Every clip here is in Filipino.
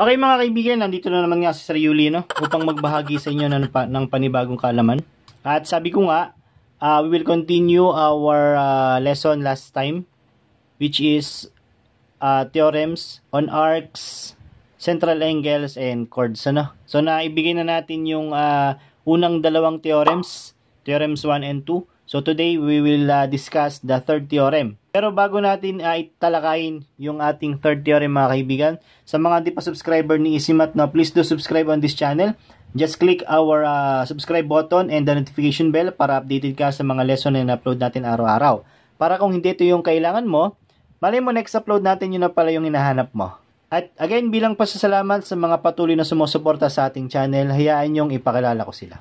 Okay mga kaibigan, nandito na naman nga si Sir Yuli, no? Upang magbahagi sa inyo ng panibagong kaalaman. At sabi ko nga, we will continue our lesson last time, which is theorems on arcs, central angles, and chords. Ano? So naibigay na natin yung unang dalawang theorems, theorems 1 and 2. So today we will discuss the third theorem. Pero bago natin italakayin yung ating third theorem mga kaibigan, sa mga di pa subscriber ni EasyMath, no, please do subscribe on this channel. Just click our subscribe button and the notification bell para updated ka sa mga lesson na upload natin araw-araw. Para kung hindi ito yung kailangan mo, malay mo next upload natin yun na pala yung hinahanap mo. At again, bilang pasasalamat sa mga patuloy na sumusuporta sa ating channel, hayaan niyong ipakilala ko sila.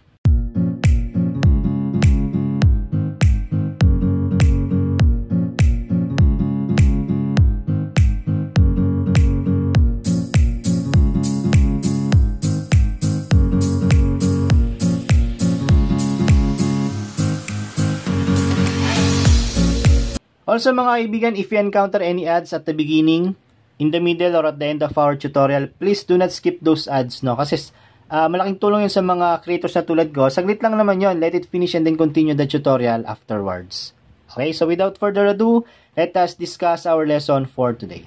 Also mga kaibigan, if you encounter any ads at the beginning, in the middle, or at the end of our tutorial, please do not skip those ads, no? Kasi malaking tulong yun sa mga creators na tulad ko. Saglit lang naman yun. Let it finish and then continue the tutorial afterwards. Okay, so without further ado, let us discuss our lesson for today.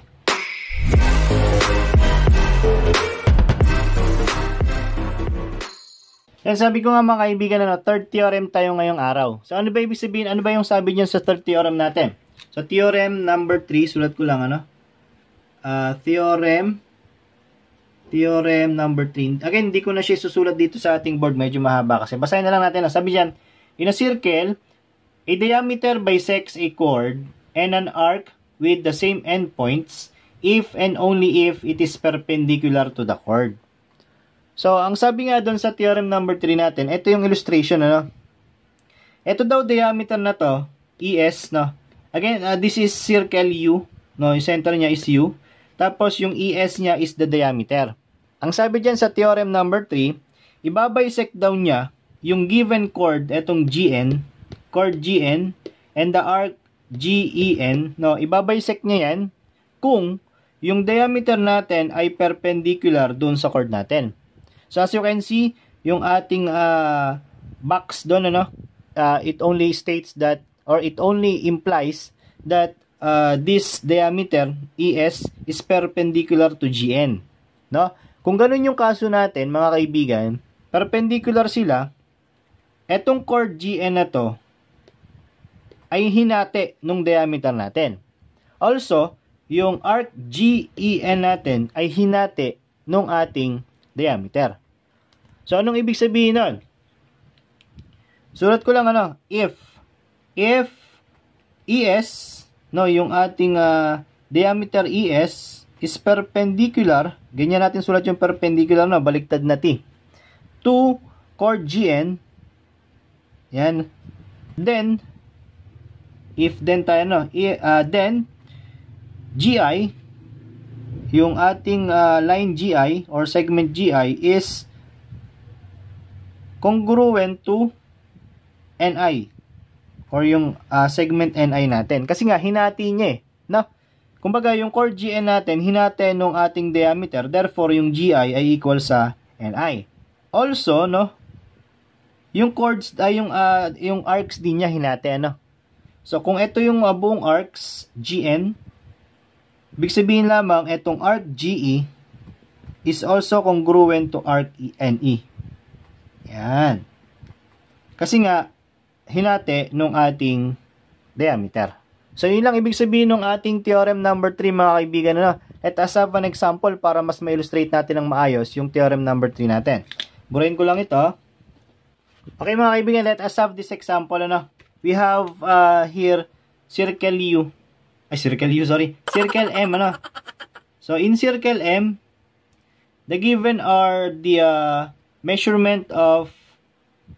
Yan, sabi ko nga mga kaibigan, third theorem tayo ngayong araw. So ano ba ibig sabihin? Ano ba yung sabi niyan sa third theorem natin? So, theorem number 3, sulat ko lang, theorem number 3. Again, hindi ko na siya susulat dito sa ating board, medyo mahaba kasi. Basahin na lang natin. Sabi diyan, in a circle, a diameter bisects a chord and an arc with the same endpoints if and only if it is perpendicular to the chord. So, ang sabi nga doon sa theorem number 3 natin, ito yung illustration, Ito daw diameter na to, ES, Again, this is circle U, yung center niya is U. Tapos, yung ES niya is the diameter. Ang sabi dyan sa theorem number 3, ibabisect daw niya yung given chord, etong GN, chord GN, and the arc GEN, ibabisect niya yan kung yung diameter natin ay perpendicular dun sa chord natin. So, as you can see, yung ating box doon, it only states that, or it only implies that this diameter, ES, is perpendicular to GN. Kung ganun yung kaso natin, mga kaibigan, perpendicular sila, etong chord GN na to, ay hinati nung diameter natin. Also, yung arc GEN natin ay hinati nung ating diameter. So, anong ibig sabihin nun? Sulat ko lang, if ES, yung ating diameter ES is perpendicular, ganyan natin sulat yung perpendicular, baliktad na T, to chord GN, yan, then, if then tayo, then, GI, yung ating line GI, or segment GI, is congruent to NI, or yung segment NI natin. Kasi nga, hinati niya Kumbaga, yung chord GN natin, hinati nung ating diameter, therefore, yung GI ay equal sa NI. Also, yung chords, yung arcs din niya hinati, So, kung ito yung buong arcs, GN, ibig sabihin lamang, itong arc GE is also congruent to arc NE. Yan. Kasi nga, hinati nung ating diameter. So, yun lang ibig sabihin ng ating theorem number 3, mga kaibigan. Let us have an example para mas ma-illustrate natin ng maayos yung theorem number 3 natin. Burahin ko lang ito. Okay, mga kaibigan, let us have this example. We have here circle U. Circle M. So, in circle M, the given are the measurement of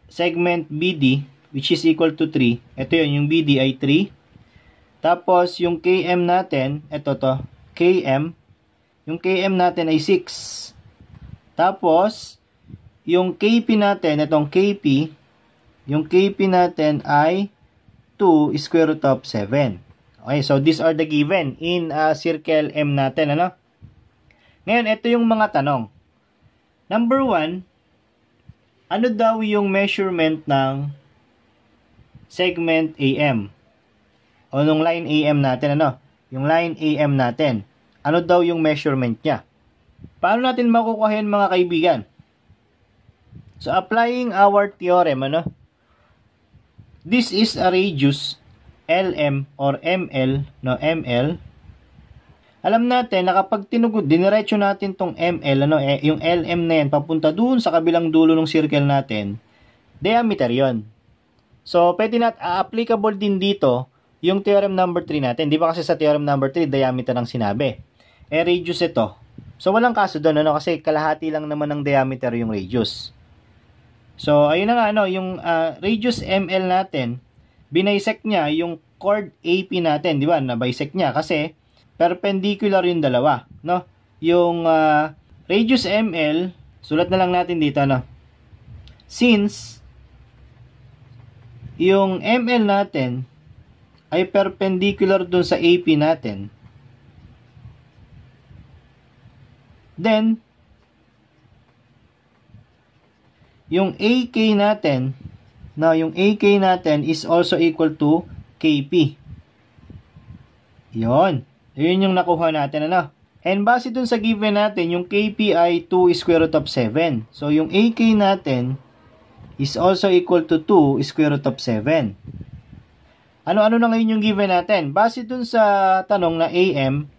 segment BD, which is equal to 3. Ito yun, yung BD ay 3. Tapos, yung KM natin, ito to, KM. Yung KM natin ay 6. Tapos, yung KP natin, itong KP, yung KP natin ay 2 square root of 7. Okay, so these are the given in circle M natin, Ngayon, ito yung mga tanong. Number 1, ano daw yung measurement ng segment AM? O nung line AM natin, ano? Yung line AM natin. Ano daw yung measurement niya? Paano natin makukuha yun, mga kaibigan? So, applying our theorem, ano? This is a radius LM or ML, no, ML. Alam natin na kapag tinugod, diniretso natin tong ML, ano, yung LM na yan, papunta dun sa kabilang dulo ng circle natin, diameter yon. So, pwede applicable din dito yung theorem number 3 natin. Di ba kasi sa theorem number 3, diameter ang sinabi. Radius ito. So, walang kaso doon, ano, kasi kalahati lang naman ng diameter yung radius. So, ayun na nga, ano, yung radius ML natin, binisect niya yung chord AP natin, di ba? Na-bisect niya kasi perpendicular yung dalawa, no? Yung radius ML, sulat na lang natin dito, no? Since yung ML natin ay perpendicular dun sa AP natin, then yung AK natin, now yung AK natin is also equal to KP. Yun yung nakuha natin, ano? And base dun sa given natin, yung KP ay 2 square root of 7. So yung AK natin is also equal to 2 square root of 7. Ano-ano na ngayon yung given natin? Base dun sa tanong na AM,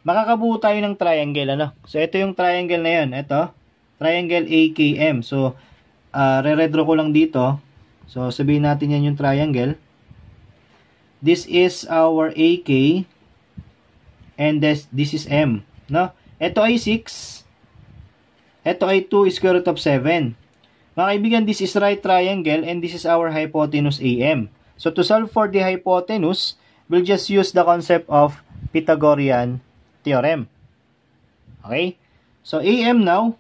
makakabuo tayo ng triangle, ano? So, ito yung triangle na yun. Ito, triangle AKM. So, re-redraw ko lang dito. So, sabihin natin yan yung triangle. This is our AK and this is M, no? Ito ay 6. Ito ay 2 square root of 7. Mga kaibigan, this is right triangle and this is our hypotenuse AM. So, to solve for the hypotenuse, we'll just use the concept of Pythagorean theorem. Okay? So, AM now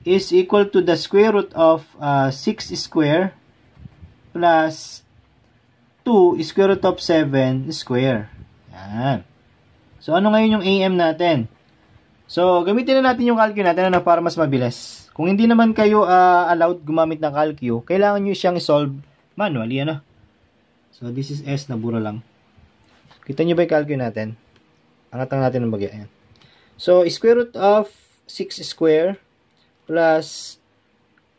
is equal to the square root of 6 square plus 2 square root of 7 square. Yan. So, ano ngayon yung AM natin? So, gamitin na natin yung calcu natin, ano, para mas mabilis. Kung hindi naman kayo allowed gumamit ng calcu, kailangan nyo siyang isolve manually, ano? So, this is S na bura lang. Kita nyo ba yung calcu natin? Angatang natin ng bagya. Ayan. So, square root of 6 square plus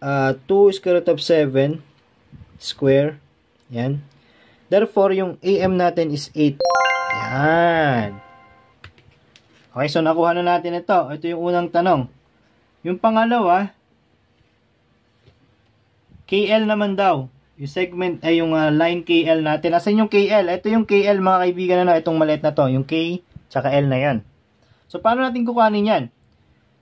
2 square root of 7 square. Yan. Therefore, yung AM natin is 8. Yan. Okay, so nakuha na natin ito. Ito yung unang tanong. Yung pangalawa, KL naman daw. Yung segment ay yung line KL natin. Asan yung KL? Ito yung KL, mga kaibigan, ano, itong maliit na to. Yung K tsaka L na yan. So, paano natin kukuhanin yan?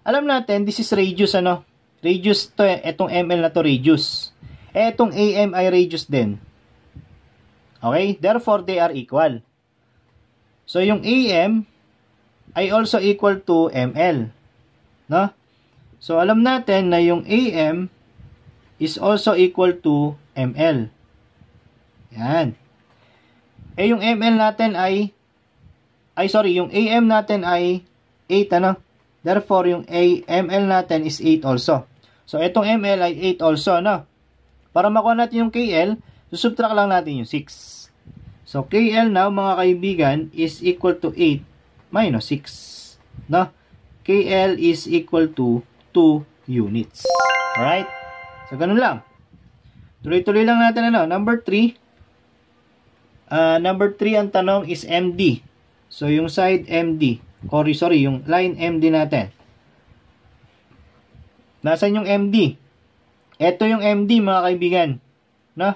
Alam natin, this is radius, ano? Radius to, itong ML na to, radius. Itong AM ay radius din. Okay? Therefore, they are equal. So, yung AM ay also equal to ML. No? So, alam natin na yung AM is also equal to ML. Yan. Yung ML natin yung AM natin ay 8, ano? Therefore, yung ML natin is 8 also. So, itong ML ay 8 also, no? Para makuha natin yung KL, susubtract lang natin yung 6. So, KL now, mga kaibigan, is equal to 8 minus 6. No? KL is equal to 2 units. Alright? So, ganun lang. Tuloy-tuloy lang natin, ano? Number 3. Number 3, ang tanong is MD. So, yung side MD. Yung line MD natin. Nasaan yung MD? Ito yung MD, mga kaibigan. No?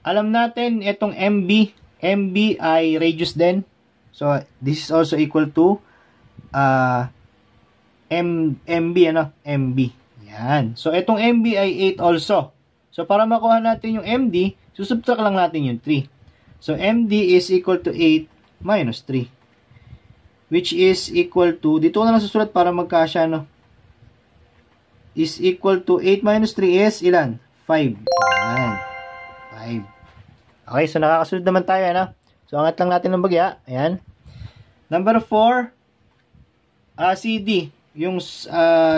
Alam natin, itong MB. MB ay radius din. So, this is also equal to MB, ano? MB. Yan. So, itong MB ay 8 also. So, para makuha natin yung MD, susubtract lang natin yung 3. So, MD is equal to 8 minus 3. Which is equal to, dito ko na lang susulat para magkasya, no? Is equal to 8 minus 3 is ilan? 5. Yan. 5. Okay, so nakakasunod naman tayo, ano? So, angat lang natin ng bagya. Ayan. Number 4, CD. Yung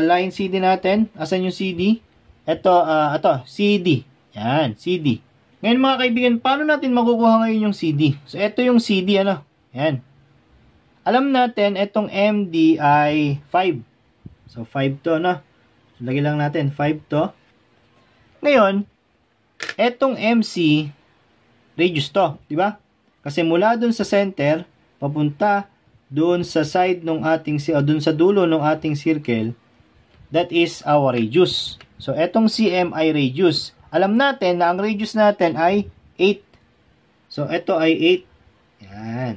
line CD natin. Asan yung CD? Ito, CD. Yan, CD. Ngayon mga kaibigan, paano natin makukuha ngayon yung CD? So, ito yung CD, ano? Yan. Alam natin, itong MD ay 5. So, 5 to, no? So, lagay lang natin, 5 to. Ngayon, etong MC, radius to, di ba? Kasi mula dun sa center, papunta doon sa side ng ating, doon sa dulo ng ating circle, that is our radius. So, etong CM ay radius. Alam natin na ang radius natin ay 8. So, ito ay 8. Yan.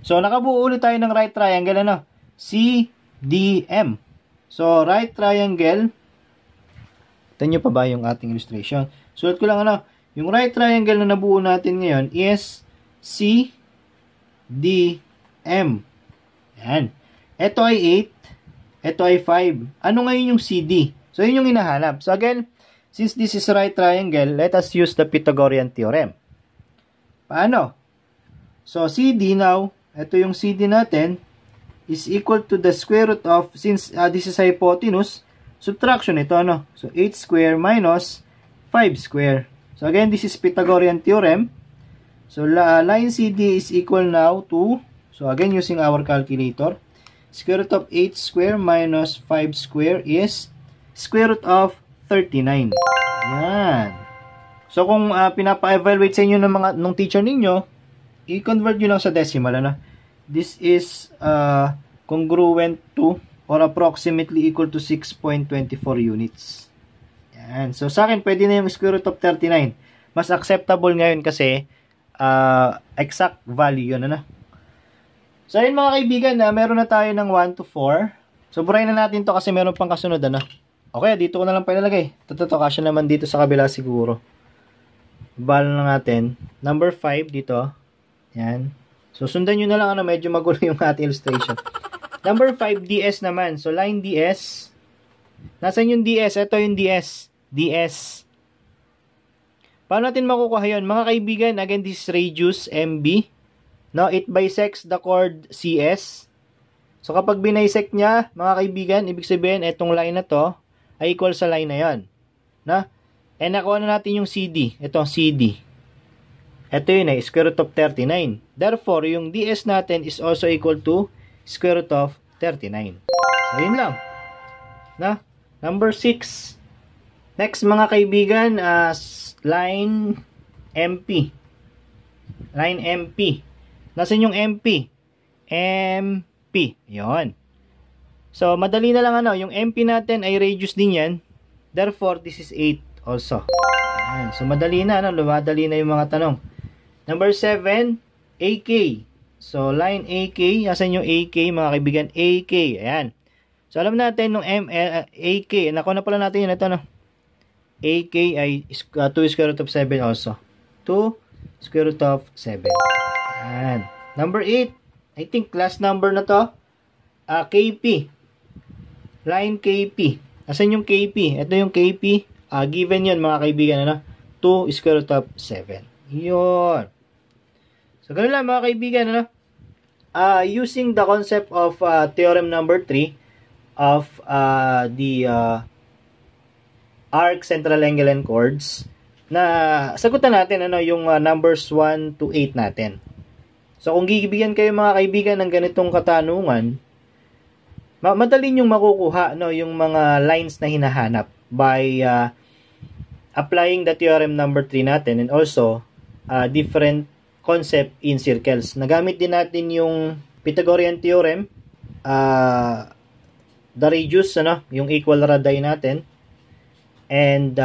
So, nakabuo ulit tayo ng right triangle, ano? CDM. So, right triangle, ito nyo pa ba yung ating illustration? Sulat ko lang, ano? Yung right triangle na nabuo natin ngayon is CDM. Yan. Ito ay 8. Ito ay 5. Ano ngayon yung CD? So, yun yung hinahanap. So, again, since this is right triangle, let us use the Pythagorean theorem. Paano? So, CD now, ito yung CD natin, is equal to the square root of, since this is hypotenuse, subtraction ito, ano? So, 8 square minus 5 square. So, again, this is Pythagorean theorem. So, line CD is equal now to, so again, using our calculator, square root of 8 square minus 5 square is square root of 39. Yan. So, kung pinapa-evaluate sa inyo ng teacher ninyo, i-convert nyo lang sa decimal, ano? This is congruent to or approximately equal to 6.24 units. Yan. So, sa akin, pwede na yung square root of 39. Mas acceptable ngayon kasi exact value yun, ano? So, ayun mga kaibigan, meron na tayo ng 1 to 4. So, burahin na natin to kasi meron pang kasunod, ano? Okay, dito ko na lang pinalagay. Ito, kasya naman dito sa kabila siguro. Bala na natin. Number 5 dito. Yan. So, sundan nyo na lang, ano, medyo magulo yung ating illustration. Number 5, DS naman. So, line DS. Nasaan yung DS? Ito yung DS. DS. Paano natin makukuha yun? Mga kaibigan, again, this is radius, MB. No, it bisects the chord CS. So, kapag binisect niya, mga kaibigan, ibig sabihin, itong line na to, ay equal sa line na yon. No? And nakuha na natin yung CD. Ito, CD. Ito yun ay square root of 39. Therefore, yung DS natin is also equal to square root of 39. So, yun lang. Na? Number 6. Next, mga kaibigan, line MP. Line MP. Nasaan yung MP? MP. Yun. So, madali na lang, ano, yung MP natin ay radius din yan. Therefore, this is 8 also. Ayan. So, madali na, ano, lumadali na yung mga tanong. Number 7, AK. So, line AK, asan yung AK, mga kaibigan? AK, ayan. So, alam natin, nung AK, nakuha na pala natin yun, ito, no? AK ay 2 square root of 7 also. 2 square root of 7. Ayan. Number 8, I think last number na to, KP. Line KP. Asan yung KP? Ito yung KP. Given yun, mga kaibigan, ano? 2 square root of 7. Yun. So, ganun lang, mga kaibigan, ano? Using the concept of theorem number 3 of the arc, central angle, and chords, na sagutan natin, ano, yung numbers 1 to 8 natin. So, kung gibigyan kayo, mga kaibigan, ng ganitong katanungan, madali nyong makukuha, no, yung mga lines na hinahanap by applying the theorem number 3 natin and also different concept in circles. Nagamit din natin yung Pythagorean theorem, the radius, ano, yung equal radii natin, and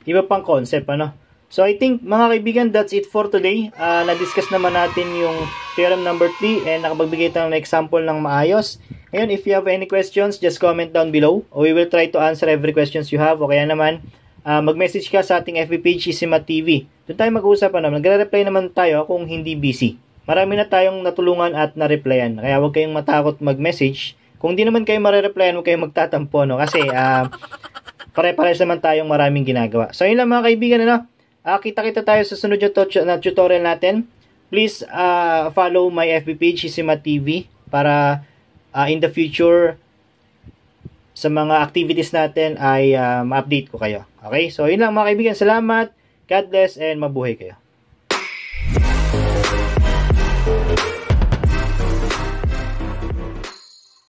iba pang concept, ano. So, I think, mga kaibigan, that's it for today. Na-discuss naman natin yung theorem number 3 and nakapagbigay tayo ng example ng maayos. Ngayon, if you have any questions, just comment down below. We will try to answer every questions you have. O kaya naman, mag-message ka sa ating FB page, Isimat TV. Doon tayo mag-uusap, ano. Nagre-reply naman tayo kung hindi busy. Marami na tayong natulungan at na-replyan. Kaya huwag kayong matakot mag-message. Kung di naman kayo mare-replyan, huwag kayong magtatampo, no? Kasi, pare-pares naman tayong maraming ginagawa. So, yun lang, mga kaibigan, ano. Kita-kita tayo sa sunod na tutorial natin. please follow my FB page, Sisimat TV, para in the future, sa mga activities natin ay ma-update ko kayo. Okay? So, yun lang mga kaibigan. Salamat. God bless and mabuhay kayo.